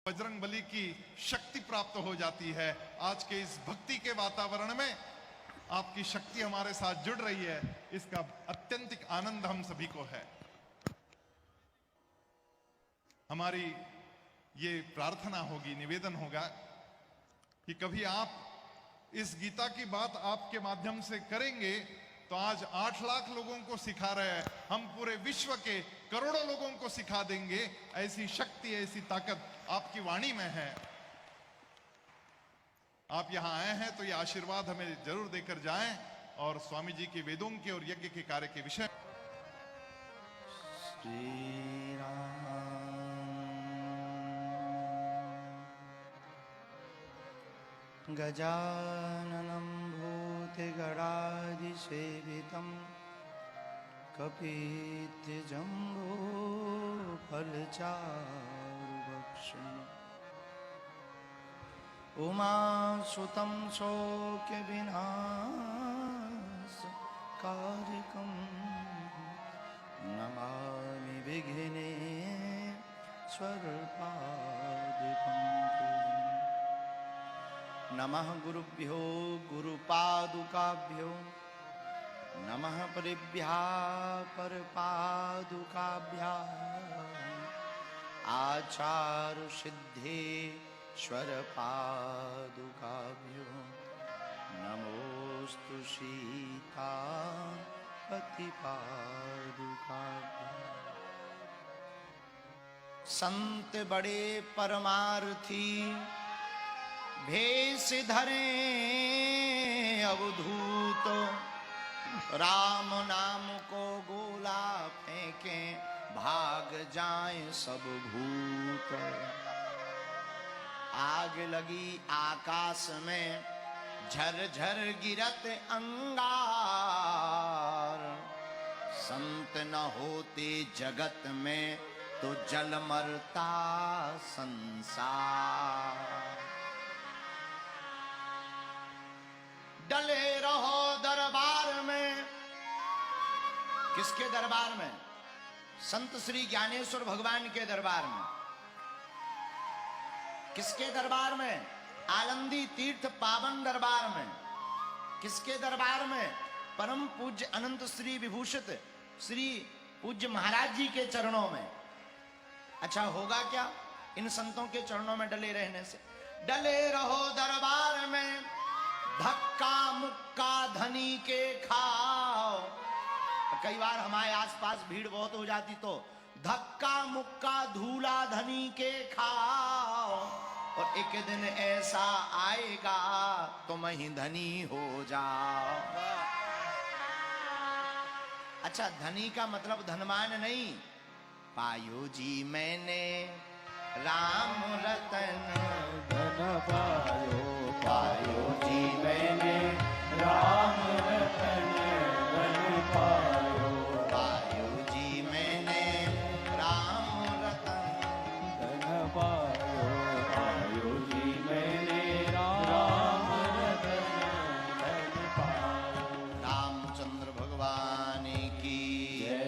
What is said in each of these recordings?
बजरंग बली की शक्ति प्राप्त हो जाती है। आज के इस भक्ति के वातावरण में आपकी शक्ति हमारे साथ जुड़ रही है, इसका अत्यंतिक आनंद हम सभी को है। हमारी ये प्रार्थना होगी, निवेदन होगा कि कभी आप इस गीता की बात आपके माध्यम से करेंगे तो आज 8 लाख लोगों को सिखा रहे हैं, हम पूरे विश्व के करोड़ों लोगों को सिखा देंगे। ऐसी शक्ति, ऐसी ताकत आपकी वाणी में है। आप यहां आए हैं तो ये आशीर्वाद हमें जरूर देकर जाएं और स्वामी जी के वेदों के और यज्ञ के कार्य के विषय। श्री राम गजाननं भूतगणाधिसेवितं कपित्थजम्बोफलचारुभक्षणम् उमासुतं शोकविनाशकारिकं नमामि विघ्नेश्वरपादपङ्कजम्। नमः गुरुभ्यो गुरुपादुकाभ्यो नमः परिभ्यः परपादुकाभ्याम् आचार्यसिद्धेश्वरपादुकाभ्यो नमोस्तु सीतापतिपादुकाभ्यो। संत बड़े परमार्थी भेष धरे अवधूत, राम नाम को गोला फेंके भाग जाए सब भूत। आग लगी आकाश में झरझर गिरत अंगार, संत न होते जगत में तो जल मरता संसार। डले रहो दरबार में, किसके दरबार में? संत श्री ज्ञानेश्वर भगवान के दरबार में। किसके दरबार में? आलंदी तीर्थ पावन दरबार में। किसके दरबार में? परम पूज्य अनंत श्री विभूषित श्री पूज्य महाराज जी के चरणों में। अच्छा होगा क्या इन संतों के चरणों में डले रहने से? डले रहो दरबार में, धक्का मुक्का धनी के खाओ। कई बार हमारे आसपास भीड़ बहुत हो जाती तो धक्का मुक्का धूला धनी के खाओ, और एक दिन ऐसा आएगा तुम ही धनी हो जाओ। अच्छा, धनी का मतलब धनवान नहीं। पायो जी मैंने राम रतन धन पायो, पायो जी मैंने राम रतन धन पायो, पायो जी मैंने राम रतन धन पायो, पायो जी मैंने राम रतन धन पायो। रामचंद्र भगवान की जय,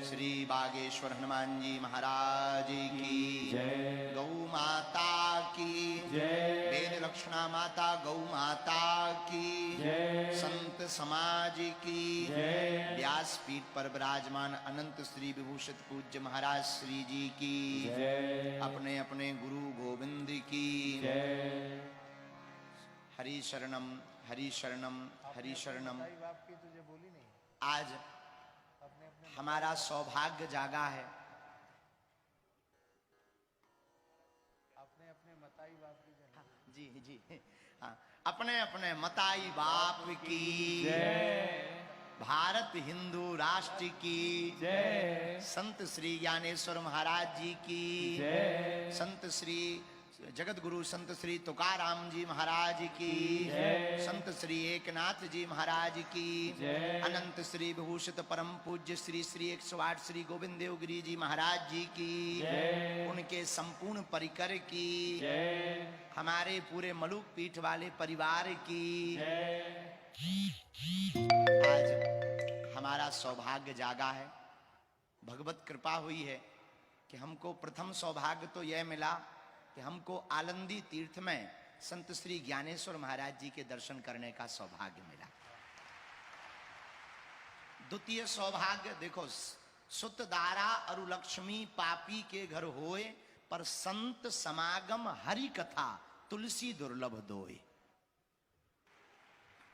श्री बागेश्वर हनुमान जी महाराज की जय, गौ माता की जय, वेद लक्ष्मणा माता गौ माता की जय, संत समाज की जय, व्यासपीठ पर विराजमान अनंत श्री विभूषित पूज्य महाराज श्री जी की जय, अपने अपने गुरु गोविंद की जय। हरि शरणम हरि शरणम हरि शरणम। आज हमारा सौभाग्य जागा है। अपने अपने मताई बाप की जी जी, हाँ, अपने अपने मताई बाप की जय, भारत हिंदू राष्ट्र की जय, संत श्री ज्ञानेश्वर महाराज जी की जय, संत श्री जगत गुरु संत श्री तुकाराम जी महाराज की जय, संत श्री एकनाथ जी महाराज की जय, अनंत श्री विभूषित परम पूज्य श्री श्री 108 श्री गोविंद देवगिरी जी महाराज जी की जय, उनके संपूर्ण परिकर की जय, हमारे पूरे मलुक पीठ वाले परिवार की जय। आज हमारा सौभाग्य जागा है, भगवत कृपा हुई है कि हमको प्रथम सौभाग्य तो यह मिला कि हमको आलंदी तीर्थ में संत श्री ज्ञानेश्वर महाराज जी के दर्शन करने का सौभाग्य मिला। द्वितीय सौभाग्य देखो, सुत दारा अरु लक्ष्मी पापी के घर होए, पर संत समागम हरि कथा तुलसी दुर्लभ दोए।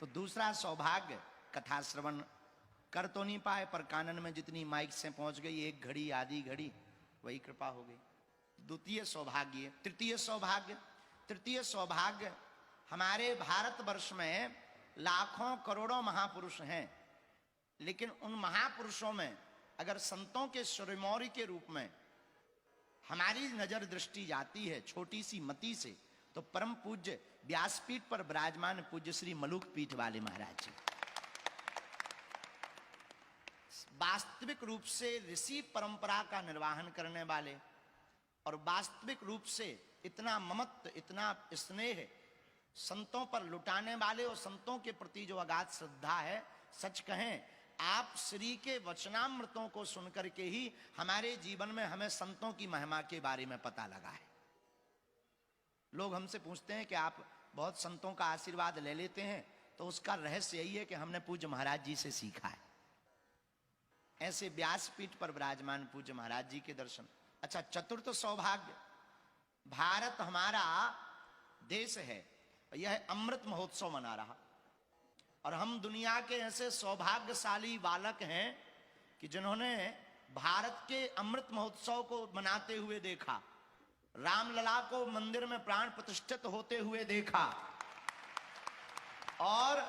तो दूसरा सौभाग्य, कथा श्रवण कर तो नहीं पाए, पर कानन में जितनी माइक से पहुंच गई, एक घड़ी आधी घड़ी, वही कृपा हो गई। द्वितीय सौभाग्य। तृतीय सौभाग्य, हमारे भारतवर्ष में लाखों करोड़ों महापुरुष हैं, लेकिन उन महापुरुषों में अगर संतों के शिरोमणि के रूप में हमारी नजर दृष्टि जाती है छोटी सी मति से, तो परम पूज्य व्यासपीठ पर विराजमान पूज्य श्री मलुक पीठ वाले महाराज जी वास्तविक रूप से ऋषि परंपरा का निर्वाहन करने वाले, और वास्तविक रूप से इतना ममत्व, इतना स्नेह संतों पर लुटाने वाले, और संतों के प्रति जो अगाध श्रद्धा है, सच कहें आप श्री के वचनामृतों को सुनकर के ही हमारे जीवन में हमें संतों की महिमा के बारे में पता लगा है। लोग हमसे पूछते हैं कि आप बहुत संतों का आशीर्वाद ले लेते हैं, तो उसका रहस्य यही है कि हमने पूज्य महाराज जी से सीखा है। ऐसे व्यासपीठ पर विराजमान पूज्य महाराज जी के दर्शन। अच्छा, चतुर्थ सौभाग्य, भारत हमारा देश है, यह अमृत महोत्सव मना रहा, और हम दुनिया के ऐसे सौभाग्यशाली बालक हैं कि जिन्होंने भारत के अमृत महोत्सव को मनाते हुए देखा, रामलला को मंदिर में प्राण प्रतिष्ठित होते हुए देखा, और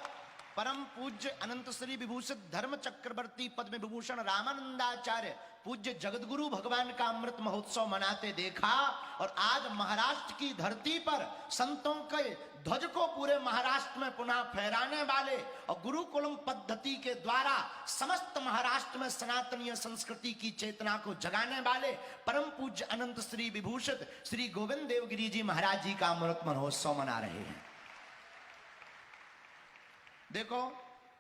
परम पूज्य अनंत श्री विभूषित धर्म चक्रवर्ती पद्म विभूषण रामानंदाचार्य पूज्य जगतगुरु भगवान का अमृत महोत्सव मनाते देखा, और आज महाराष्ट्र की धरती पर संतों के ध्वज को पूरे महाराष्ट्र में पुनः फहराने वाले, और गुरुकुलम पद्धति के द्वारा समस्त महाराष्ट्र में सनातनीय संस्कृति की चेतना को जगाने वाले परम पूज्य अनंत श्री विभूषित श्री गोविंद देवगिरी जी महाराज जी का अमृत महोत्सव मना रहे हैं। देखो,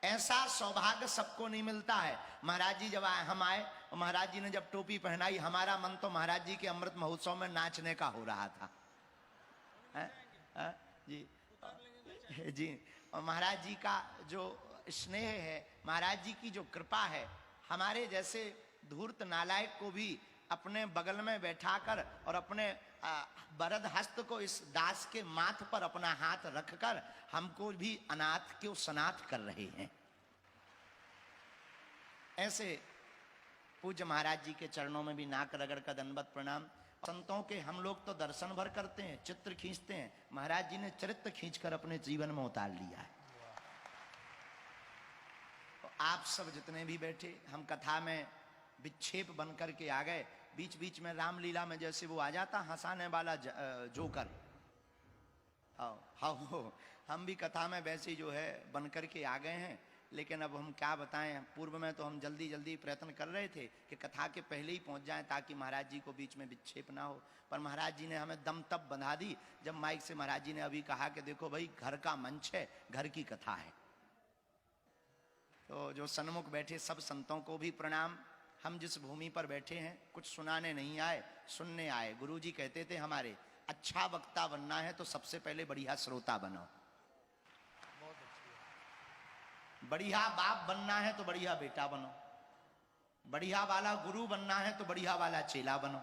ऐसा सौभाग्य सबको नहीं मिलता है। महाराज जी जब हम आए, महाराज जी ने जब टोपी पहनाई, हमारा मन तो महाराज जी के अमृत महोत्सव में नाचने का हो रहा था। जी जी, और महाराज जी का जो स्नेह है, महाराज जी की जो कृपा है, हमारे जैसे धूर्त नालायक को भी अपने बगल में बैठाकर और अपने वरद हस्त को इस दास के माथ पर अपना हाथ रखकर हमको भी अनाथ क्यों सनाथ कर रहे हैं। ऐसे पूज्य महाराज जी के चरणों में भी नाक रगड़ का दंडवत प्रणाम। संतों के हम लोग तो दर्शन भर करते हैं, चित्र खींचते हैं, महाराज जी ने चरित्र खींचकर अपने जीवन में उतार लिया है। तो आप सब जितने भी बैठे, हम कथा में विक्षेप बन करके आ गए। बीच बीच में रामलीला में जैसे वो आ जाता हंसाने वाला जोकर, हाँ, हम भी कथा में वैसे जो है बन करके आ गए हैं। लेकिन अब हम क्या बताएं, पूर्व में तो हम जल्दी जल्दी प्रयत्न कर रहे थे कि कथा के पहले ही पहुंच जाएं ताकि महाराज जी को बीच में विक्षेप ना हो, पर महाराज जी ने हमें दम तब बंधा दी जब माइक से महाराज जी ने अभी कहा कि देखो भाई, घर का मंच है, घर की कथा है। तो जो सन्मुख बैठे सब संतों को भी प्रणाम। हम जिस भूमि पर बैठे हैं, कुछ सुनाने नहीं आए, सुनने आए। गुरुजी कहते थे हमारे, अच्छा वक्ता बनना है तो सबसे पहले बढ़िया श्रोता बनो, बढ़िया बाप बनना है तो बढ़िया बेटा बनो, बढ़िया वाला गुरु बनना है तो बढ़िया वाला चेला बनो,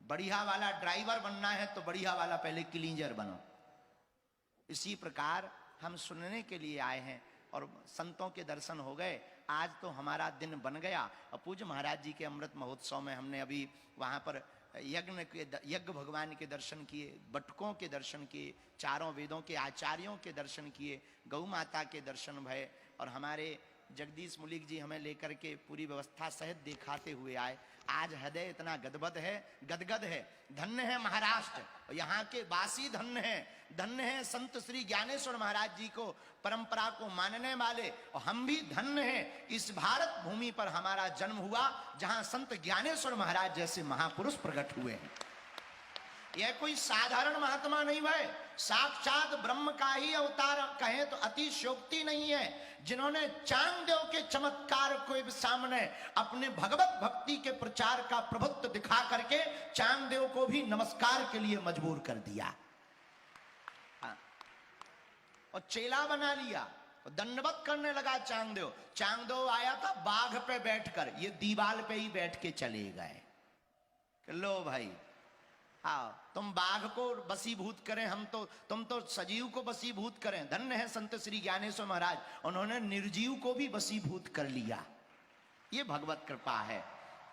बढ़िया वाला ड्राइवर बनना है तो बढ़िया वाला पहले क्लीनर बनो। इसी प्रकार हम सुनने के लिए आए हैं और संतों के दर्शन हो गए। आज तो हमारा दिन बन गया। और पूज्य महाराज जी के अमृत महोत्सव में हमने अभी वहाँ पर यज्ञ भगवान के दर्शन किए, बटकों के दर्शन किए, चारों वेदों के आचार्यों के दर्शन किए, गौ माता के दर्शन भये, और हमारे जगदीश मुलिक जी हमें लेकर के पूरी व्यवस्था सहित दिखाते हुए आए। आज हृदय इतना गदगद है। धन्य है महाराष्ट्र, यहाँ के वासी धन्य है, धन्य है संत श्री ज्ञानेश्वर महाराज जी को, परंपरा को मानने वाले, और हम भी धन्य हैं इस भारत भूमि पर हमारा जन्म हुआ जहां संत ज्ञानेश्वर महाराज जैसे महापुरुष प्रकट हुए हैं। यह कोई साधारण महात्मा नहीं भाई, साक्षात ब्रह्म का ही अवतार कहें तो अतिशयोक्ति नहीं है, जिन्होंने चांगदेव के चमत्कार को सामने अपने भगवत भक्ति के प्रचार का प्रभुत्व दिखा करके चांगदेव को भी नमस्कार के लिए मजबूर कर दिया और चेला बना लिया, दंडवत करने लगा चांगदेव। चांगदेव आया था बाघ पे बैठकर, ये दीवाल पे ही बैठ के चले गए। लो भाई आओ, तुम बाघ को बसीभूत करें, तुम तो सजीव को बसीभूत करें। धन्य है संत श्री ज्ञानेश्वर महाराज, उन्होंने निर्जीव को भी बसीभूत कर लिया। ये भगवत कृपा है,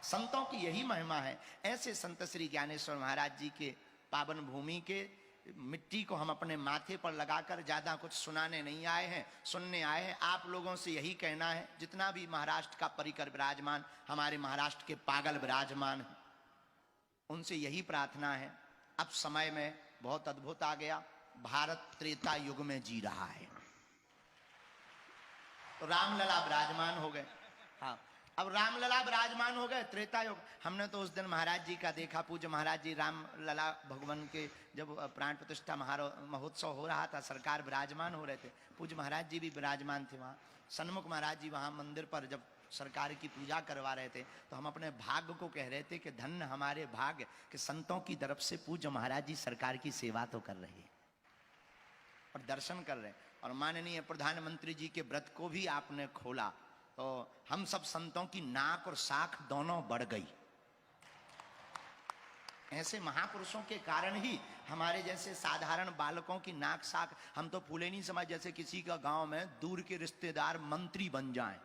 संतों की यही महिमा है। ऐसे संत श्री ज्ञानेश्वर महाराज जी के पावन भूमि के मिट्टी को हम अपने माथे पर लगाकर ज्यादा कुछ सुनाने नहीं आए हैं, सुनने आए हैं। आप लोगों से यही कहना है, जितना भी महाराष्ट्र का परिकर विराजमान, हमारे महाराष्ट्र के पागल विराजमान हैं, उनसे यही प्रार्थना है। अब समय में बहुत अद्भुत आ गया, भारत त्रेता युग में जी रहा है। तो रामलला विराजमान हो गए। हाँ, अब रामलला विराजमान हो गए, त्रेता युग। हमने तो उस दिन महाराज जी का देखा, पूज्य महाराज जी रामलला भगवान के जब प्राण प्रतिष्ठा महोत्सव हो रहा था, सरकार विराजमान हो रहे थे, पूज्य महाराज जी भी विराजमान थे वहाँ। सन्मुख महाराज जी वहाँ मंदिर पर जब सरकार की पूजा करवा रहे थे, तो हम अपने भाग्य को कह रहे थे कि धन्य हमारे भाग्य कि संतों की तरफ से पूज्य महाराज जी सरकार की सेवा तो कर रहे हैं और दर्शन कर रहे हैं। और माननीय प्रधानमंत्री जी के व्रत को भी आपने खोला, तो हम सब संतों की नाक और साख दोनों बढ़ गई। ऐसे महापुरुषों के कारण ही हमारे जैसे साधारण बालकों की नाक साख, हम तो फूले नहीं समझ, जैसे किसी का गांव में दूर के रिश्तेदार मंत्री बन जाएं।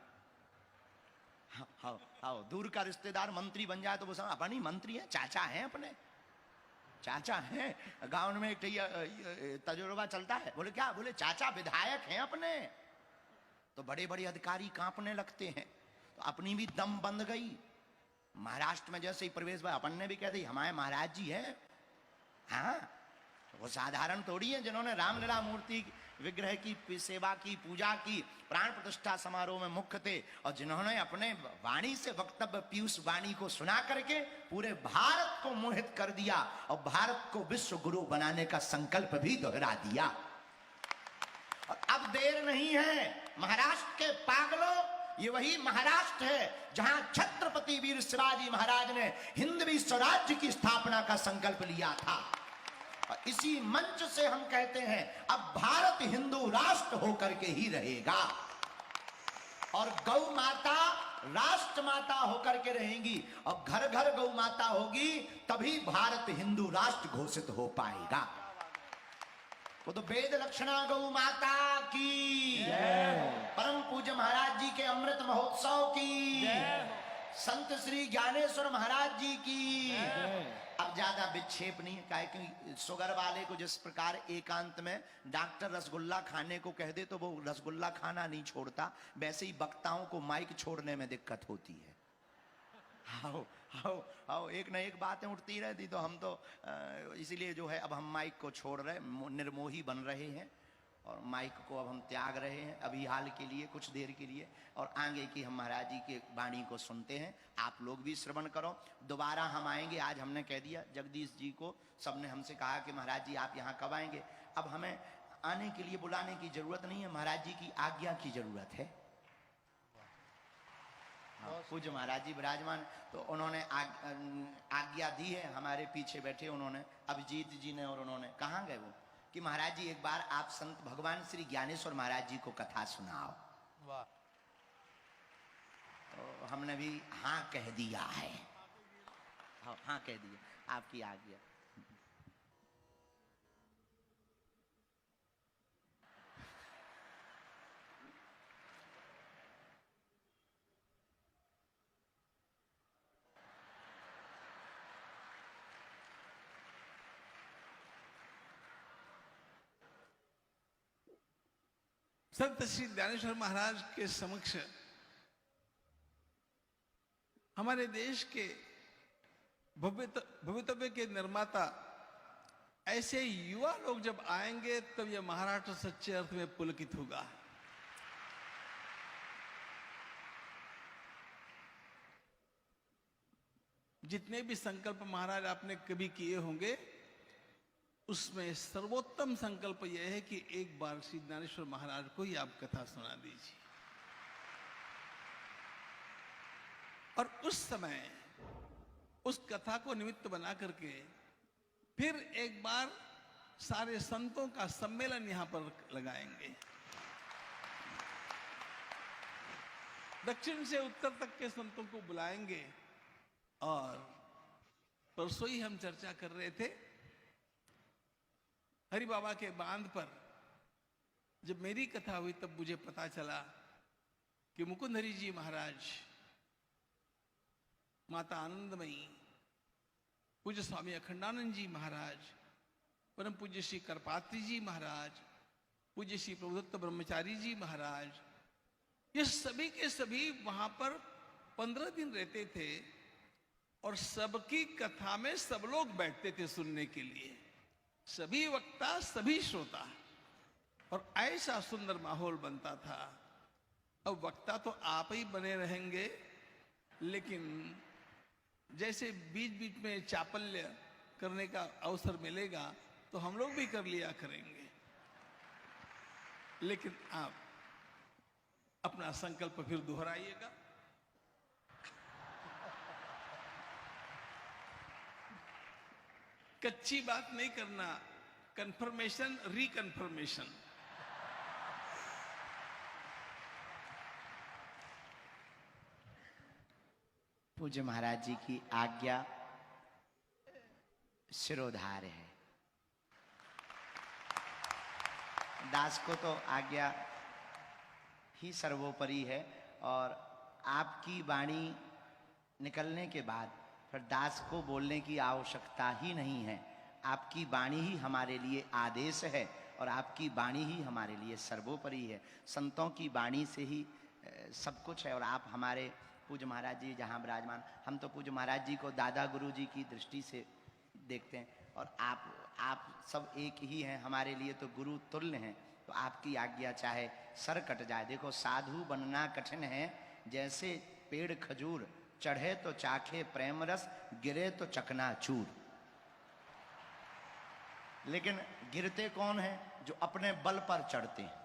हाँ, दूर का रिश्तेदार मंत्री बन जाए तो वो समझ अपन ही मंत्री है, चाचा हैं, अपने चाचा हैं। गांव में एक तजुर्बा चलता है, बोले क्या, बोले चाचा विधायक हैं अपने, तो बड़े बड़े अधिकारी कांपने लगते हैं। तो अपनी भी दम बंद गई। महाराष्ट्र में जैसे ही प्रवेश भाई, अपन ने भी कह दी हमारे महाराज जी हैं। हाँ, वो साधारण थोड़ी है, जिन्होंने रामलला मूर्ति विग्रह की सेवा की, पूजा की, प्राण प्रतिष्ठा समारोह में मुख्य थे, और जिन्होंने अपने वाणी से वक्तव्य पीयूष वाणी को सुना करके पूरे भारत को मोहित कर दिया और भारत को विश्व गुरु बनाने का संकल्प भी दोहरा दिया। और अब देर नहीं है, महाराष्ट्र के पागलों, ये वही महाराष्ट्र है जहां छत्रपति वीर शिवाजी महाराज ने हिंदवी स्वराज्य की स्थापना का संकल्प लिया था। और इसी मंच से हम कहते हैं अब भारत हिंदू राष्ट्र होकर के ही रहेगा और गौ माता राष्ट्र माता होकर के रहेंगी, और घर घर गौ माता होगी, तभी भारत हिंदू राष्ट्र घोषित हो पाएगा। वो तो वेद लक्षणा गौ माता की, परम पूज्य महाराज जी के अमृत महोत्सव की, संत श्री ज्ञानेश्वर महाराज जी की। अब ज्यादा विक्षेप नहीं है, क्योंकि शुगर वाले को जिस प्रकार एकांत में डॉक्टर रसगुल्ला खाने को कह दे तो वो रसगुल्ला खाना नहीं छोड़ता, वैसे ही वक्ताओं को माइक छोड़ने में दिक्कत होती है। आओ आओ आओ, एक न एक बातें उठती रहती, तो हम तो इसीलिए जो है अब हम माइक को छोड़ रहे, निर्मोही बन रहे हैं और माइक को अब हम त्याग रहे हैं अभी हाल के लिए, कुछ देर के लिए, और आगे की हम महाराज जी के वाणी को सुनते हैं। आप लोग भी श्रवण करो। दोबारा हम आएंगे, आज हमने कह दिया जगदीश जी को, सबने हमसे कहा कि महाराज जी आप यहाँ कब आएंगे। अब हमें आने के लिए बुलाने की जरूरत नहीं है, महाराज जी की आज्ञा की जरूरत है। पूज्य महाराज जी विराजमान, तो उन्होंने आज्ञा दी है, हमारे पीछे बैठे उन्होंने, अभिजीत जी ने, और उन्होंने कहाँ गए वो कि महाराज जी एक बार आप संत भगवान श्री ज्ञानेश्वर महाराज जी को कथा सुनाओ। वाह। तो हमने भी हाँ कह दिया है। हाँ कह दिया, आपकी आज्ञा। संत श्री ज्ञानेश्वर महाराज के समक्ष हमारे देश के भवितव्य के निर्माता ऐसे युवा लोग जब आएंगे तब यह महाराष्ट्र सच्चे अर्थ में पुलकित होगा। जितने भी संकल्प महाराज आपने कभी किए होंगे उसमें सर्वोत्तम संकल्प यह है कि एक बार श्री ज्ञानेश्वर महाराज को ही आप कथा सुना दीजिए। और उस समय उस कथा को निमित्त बना करके फिर एक बार सारे संतों का सम्मेलन यहां पर लगाएंगे। दक्षिण से उत्तर तक के संतों को बुलाएंगे। और परसों ही हम चर्चा कर रहे थे, हरि बाबा के बांध पर जब मेरी कथा हुई तब मुझे पता चला कि मुकुंद हरि जी महाराज, माता आनंदमयी, पूज्य स्वामी अखंडानंद जी महाराज, परम पूज्य श्री करपात्री जी महाराज, पूज्य श्री प्रभुदत्त ब्रह्मचारी जी महाराज, ये सभी के सभी वहां पर 15 दिन रहते थे। और सबकी कथा में सब लोग बैठते थे सुनने के लिए, सभी वक्ता, सभी श्रोता, और ऐसा सुंदर माहौल बनता था। अब वक्ता तो आप ही बने रहेंगे, लेकिन जैसे बीच बीच में चापल्य करने का अवसर मिलेगा तो हम लोग भी कर लिया करेंगे। लेकिन आप अपना संकल्प फिर दोहराइएगा। कच्ची बात नहीं करना, कंफर्मेशन, रिकंफर्मेशन। पूज्य महाराज जी की आज्ञा शिरोधार है। दास को तो आज्ञा ही सर्वोपरि है। और आपकी वाणी निकलने के बाद फिर दास को बोलने की आवश्यकता ही नहीं है। आपकी वाणी ही हमारे लिए आदेश है और आपकी वाणी ही हमारे लिए सर्वोपरि है। संतों की वाणी से ही सब कुछ है। और आप हमारे पूज्य महाराज जी जहाँ विराजमान, हम तो पूज्य महाराज जी को दादा गुरु जी की दृष्टि से देखते हैं, और आप सब एक ही हैं, हमारे लिए तो गुरु तुल्य हैं। तो आपकी आज्ञा चाहे सर कट जाए। देखो, साधु बनना कठिन है, जैसे पेड़ खजूर, चढ़े तो चाखे प्रेम रस, गिरे तो चकनाचूर। लेकिन गिरते कौन है? जो अपने बल पर चढ़ते हैं।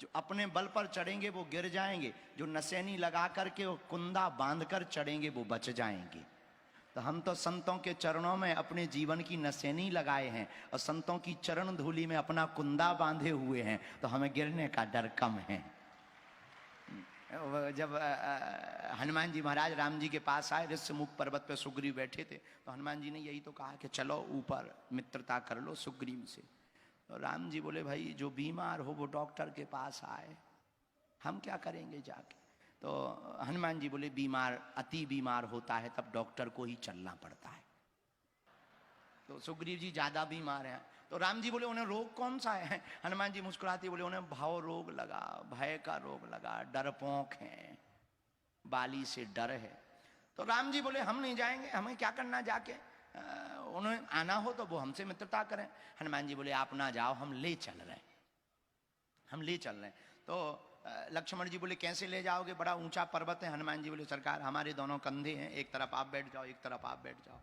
जो अपने बल पर चढ़ेंगे वो गिर जाएंगे, जो नसैनी लगा करके वो कुंदा बांधकर चढ़ेंगे वो बच जाएंगे। तो हम तो संतों के चरणों में अपने जीवन की नसैनी लगाए हैं और संतों की चरण धूलि में अपना कुंदा बांधे हुए हैं, तो हमें गिरने का डर कम है। जब हनुमान जी महाराज राम जी के पास आए, ऋष्यमुख पर्वत पे सुग्रीव बैठे थे, तो हनुमान जी ने यही तो कहा कि चलो ऊपर मित्रता कर लो सुग्रीव से। तो राम जी बोले, भाई जो बीमार हो वो डॉक्टर के पास आए, हम क्या करेंगे जाके। तो हनुमान जी बोले, बीमार अति बीमार होता है तब डॉक्टर को ही चलना पड़ता है। तो सुग्रीव जी ज्यादा बीमार हैं, तो राम जी बोले, उन्हें रोग कौन सा है? हनुमान जी मुस्कुराते बोले, उन्हें भाव रोग लगा, भय का रोग लगा, डरपोक है, बाली से डर है। तो राम जी बोले, हम नहीं जाएंगे, हमें क्या करना जाके, उन्हें आना हो तो वो हमसे मित्रता करें। हनुमान जी बोले, आप ना जाओ, हम ले चल रहे हैं। तो लक्ष्मण जी बोले, कैसे ले जाओगे, बड़ा ऊंचा पर्वत है। हनुमान जी बोले, सरकार हमारे दोनों कंधे हैं, एक तरफ आप बैठ जाओ, एक तरफ आप बैठ जाओ।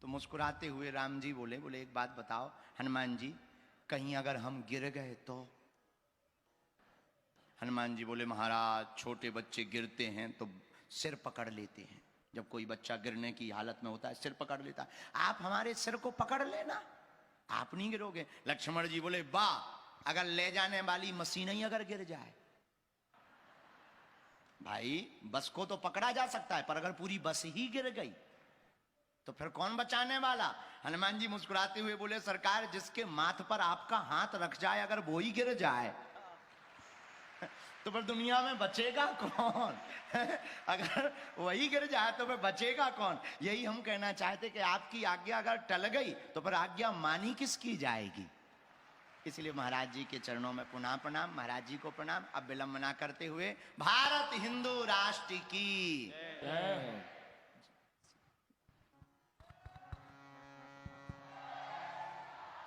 तो मुस्कुराते हुए राम जी बोले, एक बात बताओ हनुमान जी, कहीं अगर हम गिर गए तो? हनुमान जी बोले, महाराज छोटे बच्चे गिरते हैं तो सिर पकड़ लेते हैं। जब कोई बच्चा गिरने की हालत में होता है सिर पकड़ लेता है, आप हमारे सिर को पकड़ लेना, आप नहीं गिरोगे। लक्ष्मण जी बोले, वाह, अगर ले जाने वाली मशीन ही अगर गिर जाए। भाई बस को तो पकड़ा जा सकता है, पर अगर पूरी बस ही गिर गई तो फिर कौन बचाने वाला? हनुमान जी मुस्कुराते हुए बोले, सरकार जिसके माथ पर आपका हाथ रख जाए अगर वो ही गिर जाए तो फिर दुनिया में बचेगा कौन? अगर वही गिर जाए तो फिर बचेगा कौन? यही हम कहना चाहते कि आपकी आज्ञा अगर टल गई तो फिर आज्ञा मानी किसकी जाएगी। इसलिए महाराज जी के चरणों में पुनः प्रणाम, महाराज जी को प्रणाम। अब विलंब ना करते हुए भारत हिंदू राष्ट्र की